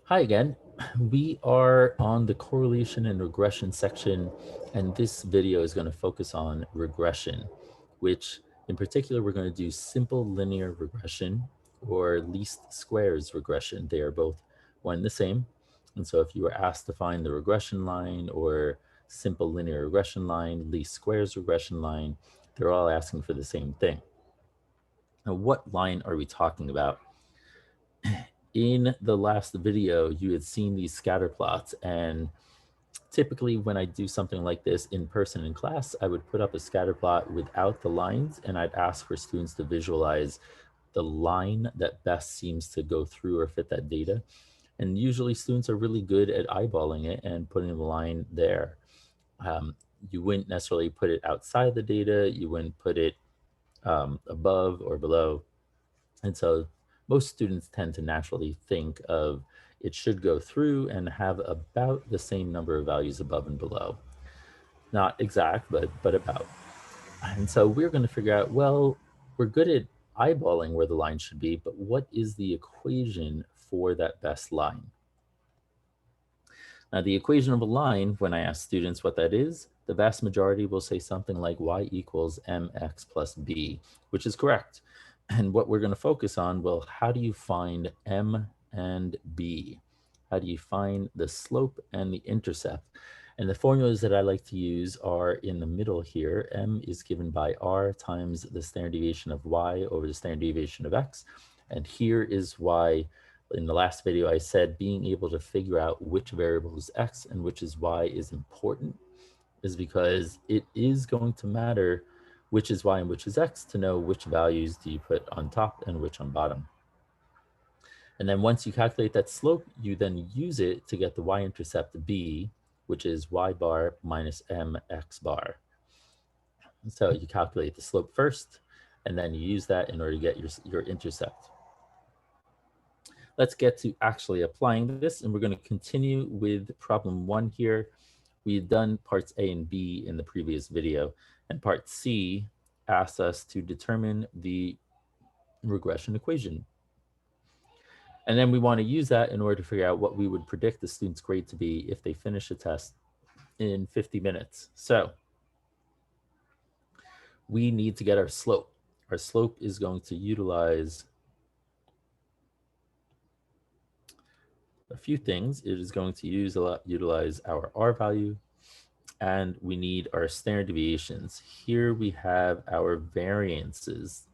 Hi again. We are on the correlation and regression section, and this video is going to focus on regression, which in particular, we're going to do simple linear regression or least squares regression. They are both one and the same. And so if you were asked to find the regression line or simple linear regression line, least squares regression line, they're all asking for the same thing. Now, what line are we talking about? In the last video, you had seen these scatter plots, and typically when I do something like this in person in class, I would put up a scatter plot without the lines, and I'd ask for students to visualize the line that best seems to go through or fit that data. And usually students are really good at eyeballing it and putting the line there. Um, you wouldn't necessarily put it outside the data, you wouldn't put it above or below. And so most students tend to naturally think of it should go through and have about the same number of values above and below. Not exact, but about. And so we're going to figure out, well, we're good at eyeballing where the line should be, but what is the equation for that best line? Now, the equation of a line, when I ask students what that is, the vast majority will say something like y equals mx plus b, which is correct. And what we're going to focus on, well, how do you find m and b? How do you find the slope and the intercept? And the formulas that I like to use are in the middle here. M is given by r times the standard deviation of y over the standard deviation of x. And here is why in the last video I said being able to figure out which variable is x and which is y is important, is because it is going to matter which is y and which is x to know which values do you put on top and which on bottom. And then once you calculate that slope, you then use it to get the y-intercept b, which is y bar minus mx bar. So you calculate the slope first, and then you use that in order to get your intercept. Let's get to actually applying this, and we're going to continue with problem 1 here. We had done parts A and B in the previous video, and part C asked us to determine the regression equation. And then we want to use that in order to figure out what we would predict the student's grade to be if they finish a test in 50 minutes. So we need to get our slope. Our slope is going to utilize a few things. It is going to utilize our R value, and we need our standard deviations. Here we have our variances.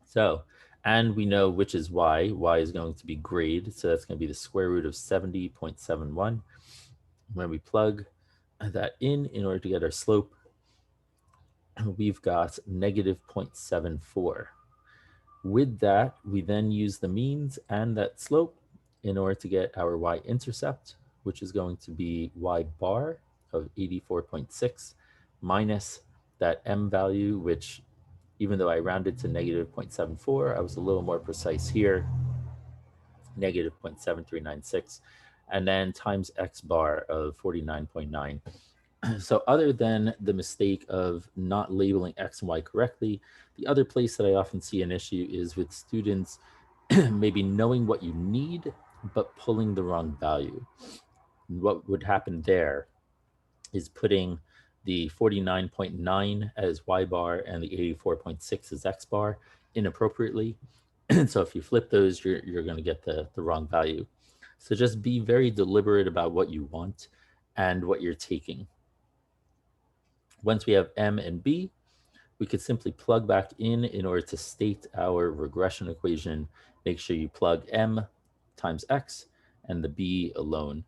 So, and we know which is y. Y is going to be grade, so that's going to be the square root of 70.71. When we plug that in order to get our slope, we've got negative 0.74. With that, we then use the means and that slope in order to get our y-intercept, which is going to be y bar of 84.6 minus that m value, which even though I rounded to negative 0.74, I was a little more precise here, negative 0.7396, and then times x bar of 49.9. So other than the mistake of not labeling X and Y correctly, the other place that I often see an issue is with students maybe knowing what you need, but pulling the wrong value. And what would happen there is putting the 49.9 as Y bar and the 84.6 as X bar inappropriately. And so if you flip those, you're going to get the wrong value. So just be very deliberate about what you want and what you're taking. Once we have M and B, we could simply plug back in order to state our regression equation. Make sure you plug M times X and the B alone.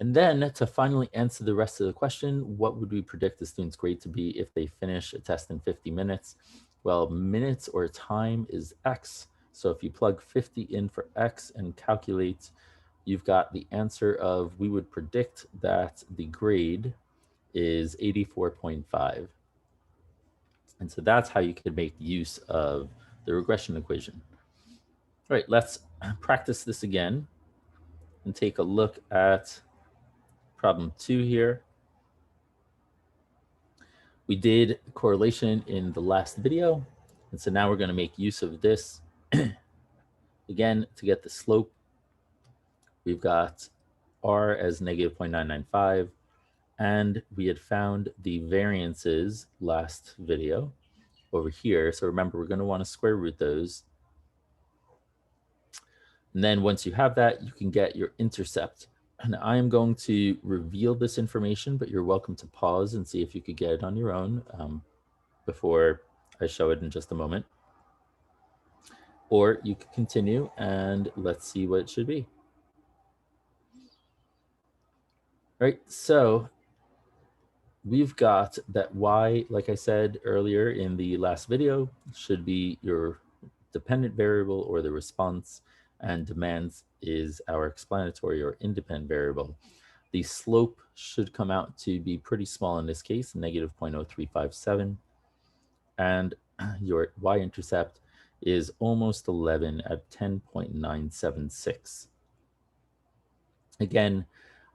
And then to finally answer the rest of the question, what would we predict the student's grade to be if they finish a test in 50 minutes? Well, minutes or time is X. So if you plug 50 in for X and calculate, you've got the answer of, we would predict that the grade is 84.5. And so that's how you could make use of the regression equation. All right, let's practice this again and take a look at problem 2 here. We did correlation in the last video, and so now we're going to make use of this again to get the slope. we've got r as negative 0.995, and we had found the variances last video over here. So remember, we're going to want to square root those. And then once you have that, you can get your intercept. And I am going to reveal this information, but you're welcome to pause and see if you could get it on your own before I show it in just a moment. Or you could continue and let's see what it should be. All right, so we've got that y, like I said earlier in the last video, should be your dependent variable or the response, and demands is our explanatory or independent variable. The slope should come out to be pretty small in this case, negative 0.0357. And your y-intercept is almost 11 at 10.976. Again,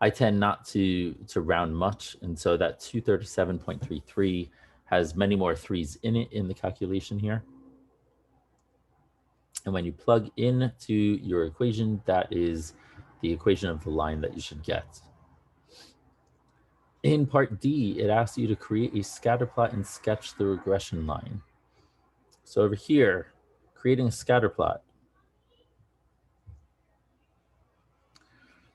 I tend not to round much, and so that 237.33 has many more threes in it in the calculation here. And when you plug into your equation, that is the equation of the line that you should get. In part D, it asks you to create a scatter plot and sketch the regression line. So over here, creating a scatter plot.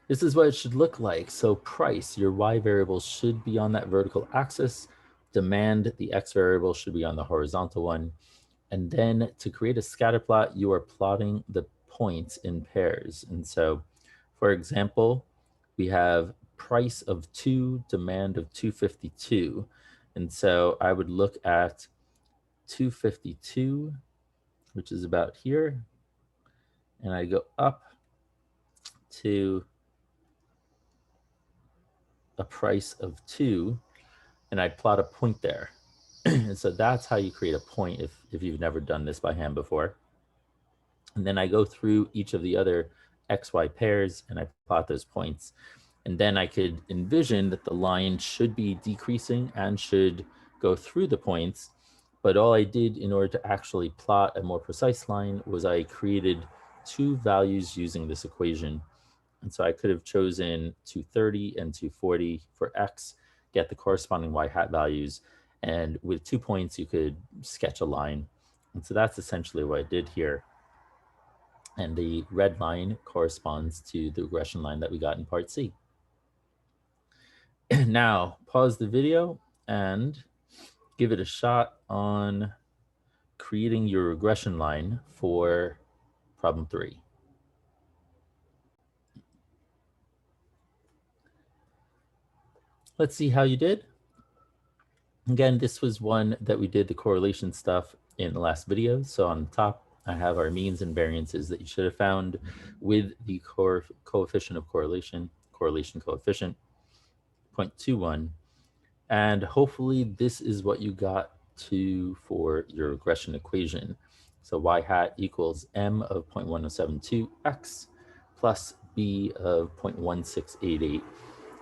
This is what it should look like. So price, your y variable should be on that vertical axis. Demand, the x variable should be on the horizontal one. And then to create a scatter plot, you are plotting the points in pairs. And so, for example, we have price of 2, demand of 252. And so I would look at 252, which is about here. And I go up to a price of 2, and I plot a point there. And so that's how you create a point if you've never done this by hand before. And then I go through each of the other XY pairs and I plot those points. And then I could envision that the line should be decreasing and should go through the points. But all I did in order to actually plot a more precise line was I created 2 values using this equation. And so I could have chosen 230 and 240 for X, get the corresponding Y hat values. And with 2 points, you could sketch a line. And so that's essentially what I did here. And the red line corresponds to the regression line that we got in part C. Now, pause the video and give it a shot on creating your regression line for problem 3. Let's see how you did. Again, this was one that we did the correlation stuff in the last video. So on the top, I have our means and variances that you should have found with the coefficient of correlation coefficient, 0.21. And hopefully this is what you got to for your regression equation. So y hat equals m of 0.1072 x plus b of 0.1688.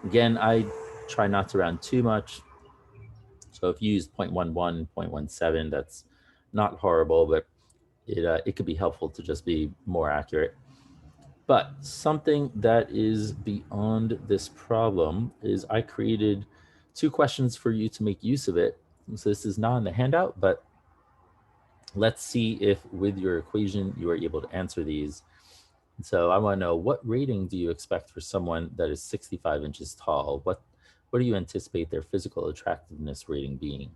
Again, I try not to round too much. So if you use 0.11, 0.17, that's not horrible, but it could be helpful to just be more accurate. But something that is beyond this problem is I created 2 questions for you to make use of it. So this is not in the handout, but let's see if with your equation you are able to answer these. So I want to know, what rating do you expect for someone that is 65 inches tall? What do you anticipate their physical attractiveness rating being?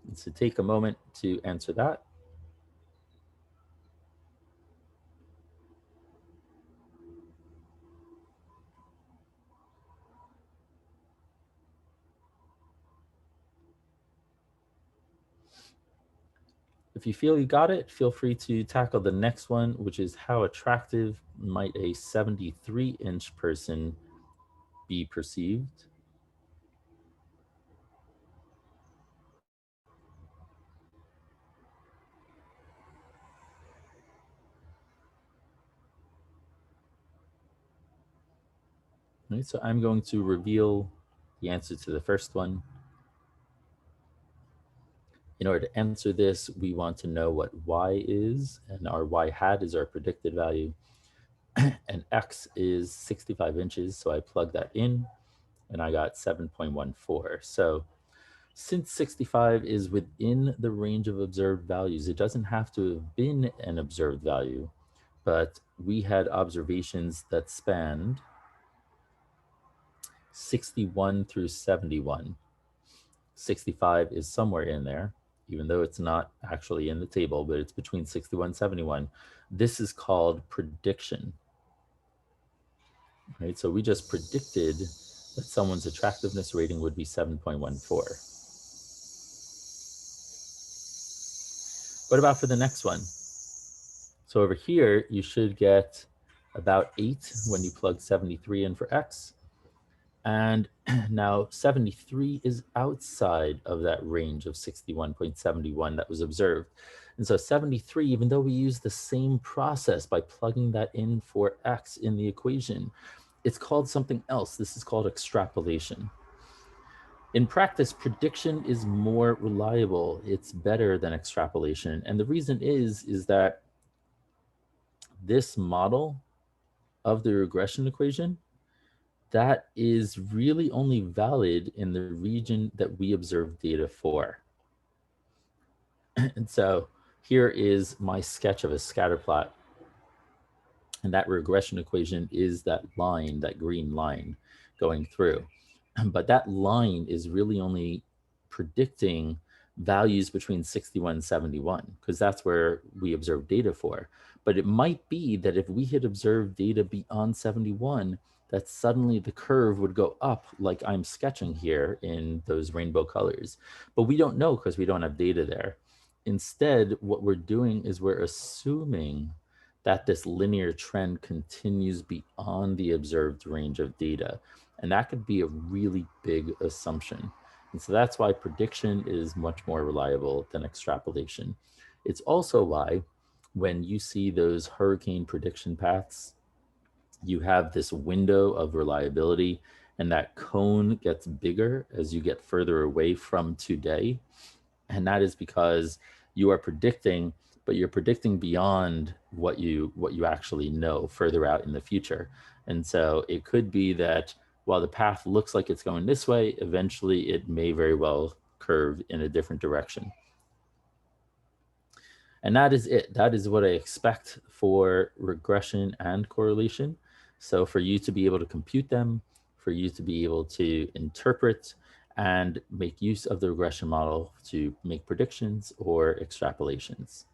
And so take a moment to answer that. If you feel you got it, feel free to tackle the next one, which is how attractive might a 73-inch person be perceived? Right, so I'm going to reveal the answer to the first one. In order to answer this, we want to know what y is, and our y hat is our predicted value. and X is 65 inches. So I plug that in and I got 7.14. So since 65 is within the range of observed values, it doesn't have to have been an observed value, but we had observations that spanned 61 through 71. 65 is somewhere in there, even though it's not actually in the table, but it's between 61 and 71. This is called prediction, right? So we just predicted that someone's attractiveness rating would be 7.14. What about for the next one? So over here, you should get about 8 when you plug 73 in for X. And now 73 is outside of that range of 61.71 that was observed. And so 73, even though we use the same process by plugging that in for X in the equation, it's called something else. This is called extrapolation. In practice, prediction is more reliable. It's better than extrapolation. And the reason is that this model of the regression equation, that is really only valid in the region that we observe data for. And so here is my sketch of a scatter plot. And that regression equation is that line, that green line going through. But that line is really only predicting values between 61 and 71, because that's where we observe data for. But it might be that if we had observed data beyond 71, that suddenly the curve would go up like I'm sketching here in those rainbow colors. But we don't know because we don't have data there. Instead, what we're doing is we're assuming that this linear trend continues beyond the observed range of data. And that could be a really big assumption. And so that's why prediction is much more reliable than extrapolation. It's also why when you see those hurricane prediction paths, you have this window of reliability, and that cone gets bigger as you get further away from today. And that is because you are predicting, but you're predicting beyond what you actually know further out in the future. And so it could be that while the path looks like it's going this way, eventually it may very well curve in a different direction. And that is it. That is what I expect for regression and correlation. So for you to be able to compute them, for you to be able to interpret and make use of the regression model to make predictions or extrapolations.